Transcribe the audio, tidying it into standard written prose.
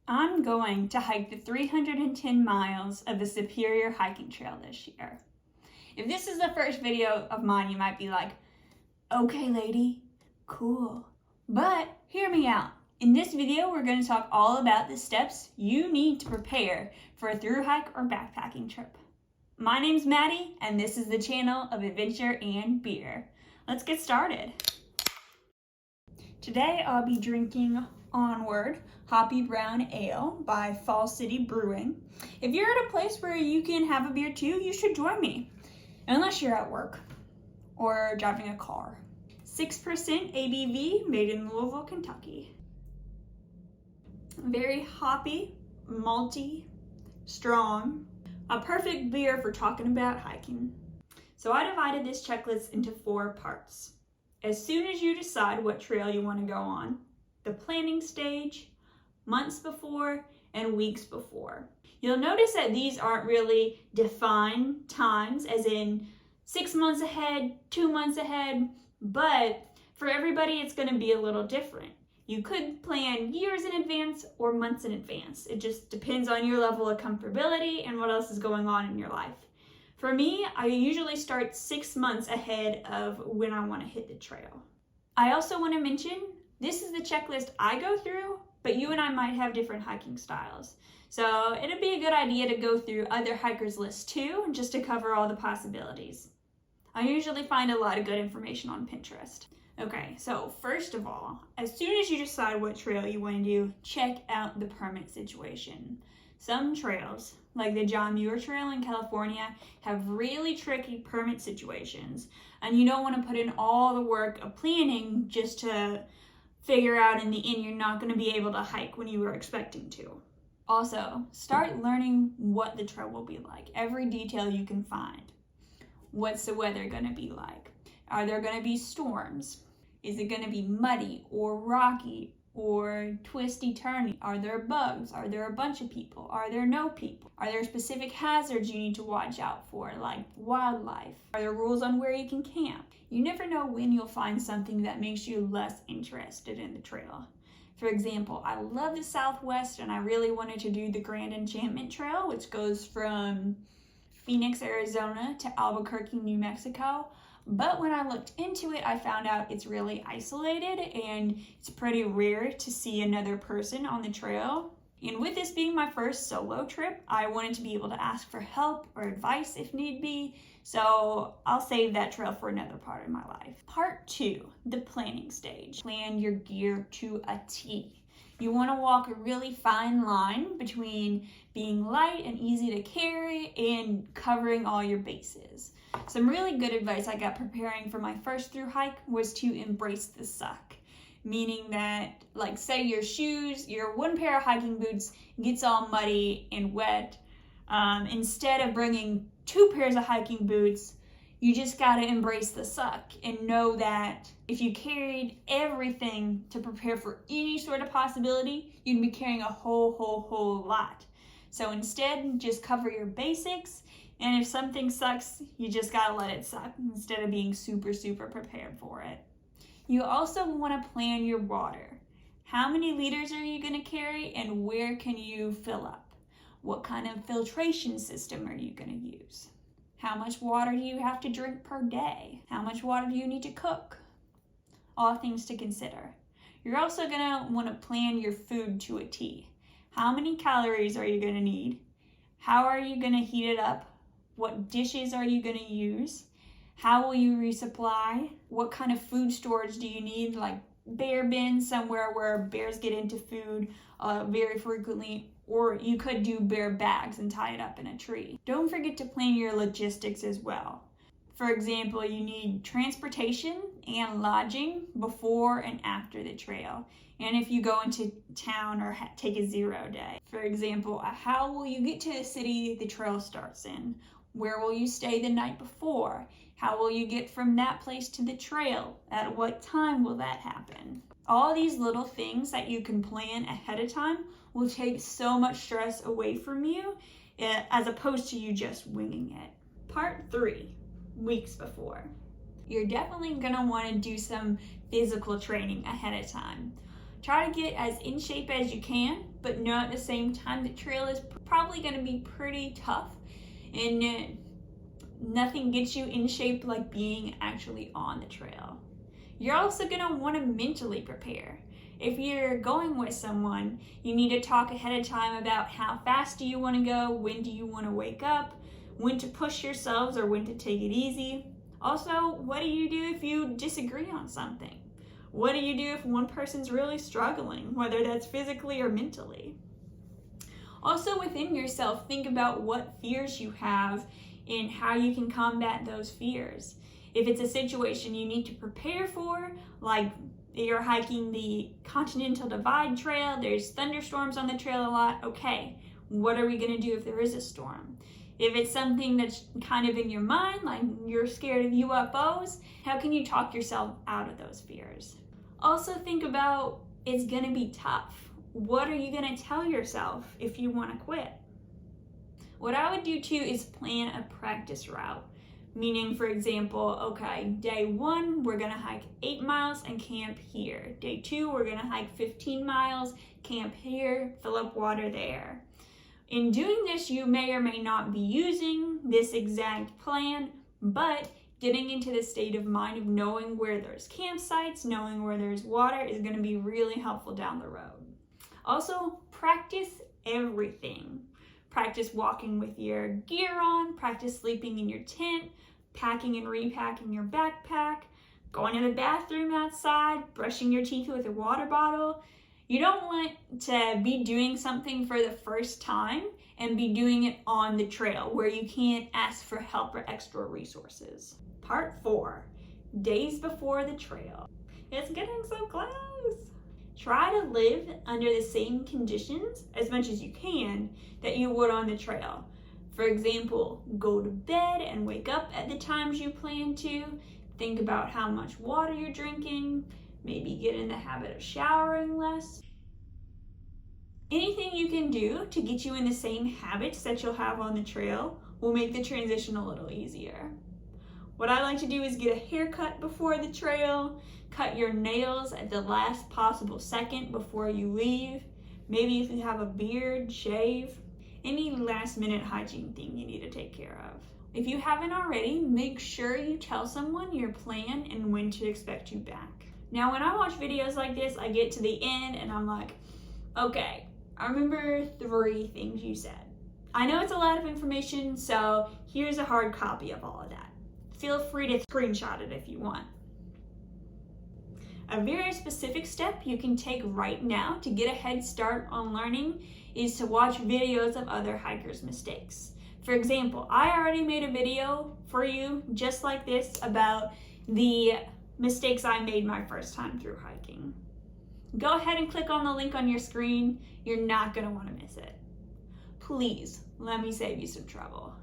I'm going to hike the 310 miles of the Superior hiking trail this year. If this is the first video of mine, you might be like, okay lady, cool. But hear me out. In this video, we're going to talk all about the steps you need to prepare for a thru hike or backpacking trip. My name's Maddie, and this is the channel of adventure and beer. Let's get started. Today I'll be drinking Onward Hoppy Brown Ale by Fall City Brewing. If you're at a place where you can have a beer too, you should join me. Unless you're at work or driving a car. 6% ABV, made in Louisville, Kentucky. Very hoppy, malty, strong. A perfect beer for talking about hiking. So I divided this checklist into 4 parts. As soon as you decide what trail you want to go on, the planning stage, months before, and weeks before. You'll notice that these aren't really defined times, as in 6 months ahead, 2 months ahead, but for everybody it's going to be a little different. You could plan years in advance or months in advance. It just depends on your level of comfortability and what else is going on in your life. For me, I usually start 6 months ahead of when I want to hit the trail. I also want to mention, this is the checklist I go through, but you and I might have different hiking styles. So it'd be a good idea to go through other hikers' lists too, just to cover all the possibilities. I usually find a lot of good information on Pinterest. Okay, so first of all, as soon as you decide what trail you want to do, check out the permit situation. Some trails, like the John Muir Trail in California, have really tricky permit situations, and you don't want to put in all the work of planning just to figure out in the end you're not going to be able to hike when you were expecting to. Also, start learning what the trail will be like, every detail you can find. What's the weather going to be like? Are there going to be storms? Is it going to be muddy or rocky or twisty-turny? Are there bugs? Are there a bunch of people? Are there no people? Are there specific hazards you need to watch out for, like wildlife? Are there rules on where you can camp? You never know when you'll find something that makes you less interested in the trail. For example, I love the Southwest and I really wanted to do the Grand Enchantment Trail, which goes from Phoenix, Arizona to Albuquerque, New Mexico. But when I looked into it, I found out it's really isolated and it's pretty rare to see another person on the trail. And with this being my first solo trip, I wanted to be able to ask for help or advice if need be. So I'll save that trail for another part of my life. Part 2, the planning stage. Plan your gear to a T. You want to walk a really fine line between being light and easy to carry and covering all your bases. Some really good advice I got preparing for my first thru hike was to embrace the suck. Meaning that, like, say your shoes, your one pair of hiking boots gets all muddy and wet. Instead of bringing 2 pairs of hiking boots, you just gotta embrace the suck and know that if you carried everything to prepare for any sort of possibility, you'd be carrying a whole lot. So instead, just cover your basics, and if something sucks, you just gotta let it suck instead of being super prepared for it. You also want to plan your water. How many liters are you going to carry and where can you fill up? What kind of filtration system are you going to use? How much water do you have to drink per day? How much water do you need to cook? All things to consider. You're also going to want to plan your food to a T. How many calories are you going to need? How are you going to heat it up? What dishes are you going to use? How will you resupply? What kind of food storage do you need? Like bear bins, somewhere where bears get into food very frequently, or you could do bear bags and tie it up in a tree. Don't forget to plan your logistics as well. For example, you need transportation and lodging before and after the trail. And if you go into town or take a 0 day. For example, how will you get to the city the trail starts in? Where will you stay the night before? How will you get from that place to the trail? At what time will that happen? All these little things that you can plan ahead of time will take so much stress away from you as opposed to you just winging it. Part 3, weeks before. You're definitely going to want to do some physical training ahead of time. Try to get as in shape as you can but know at the same time the trail is probably going to be pretty tough, and nothing gets you in shape like being actually on the trail. You're also going to want to mentally prepare. If you're going with someone, you need to talk ahead of time about how fast do you want to go, when do you want to wake up, when to push yourselves or when to take it easy. Also, what do you do if you disagree on something? What do you do if one person's really struggling, whether that's physically or mentally? Also, within yourself, think about what fears you have and how you can combat those fears. If it's a situation you need to prepare for, like you're hiking the Continental Divide Trail, there's thunderstorms on the trail a lot, okay, what are we gonna do if there is a storm? If it's something that's kind of in your mind, like you're scared of UFOs, how can you talk yourself out of those fears? Also think about, it's gonna be tough. What are you gonna tell yourself if you wanna quit? What I would do too is plan a practice route. Meaning, for example, okay, day 1, we're gonna hike 8 miles and camp here. Day 2, we're gonna hike 15 miles, camp here, fill up water there. In doing this, you may or may not be using this exact plan, but getting into the state of mind of knowing where there's campsites, knowing where there's water is gonna be really helpful down the road. Also, practice everything. Practice walking with your gear on, practice sleeping in your tent, packing and repacking your backpack, going to the bathroom outside, brushing your teeth with a water bottle. You don't want to be doing something for the first time and be doing it on the trail where you can't ask for help or extra resources. Part 4, days before the trail. It's getting so close. Try to live under the same conditions as much as you can that you would on the trail. For example, go to bed and wake up at the times you plan to. Think about how much water you're drinking. Maybe get in the habit of showering less. Anything you can do to get you in the same habits that you'll have on the trail will make the transition a little easier. What I like to do is get a haircut before the trail, cut your nails at the last possible second before you leave. Maybe if you have a beard, shave. Any last minute hygiene thing you need to take care of. If you haven't already, make sure you tell someone your plan and when to expect you back. Now, when I watch videos like this, I get to the end and I'm like, okay, I remember 3 things you said. I know it's a lot of information, so here's a hard copy of all of that. Feel free to screenshot it if you want. A very specific step you can take right now to get a head start on learning is to watch videos of other hikers' mistakes. For example, I already made a video for you just like this about the mistakes I made my first time through hiking. Go ahead and click on the link on your screen. You're not going to want to miss it. Please, let me save you some trouble.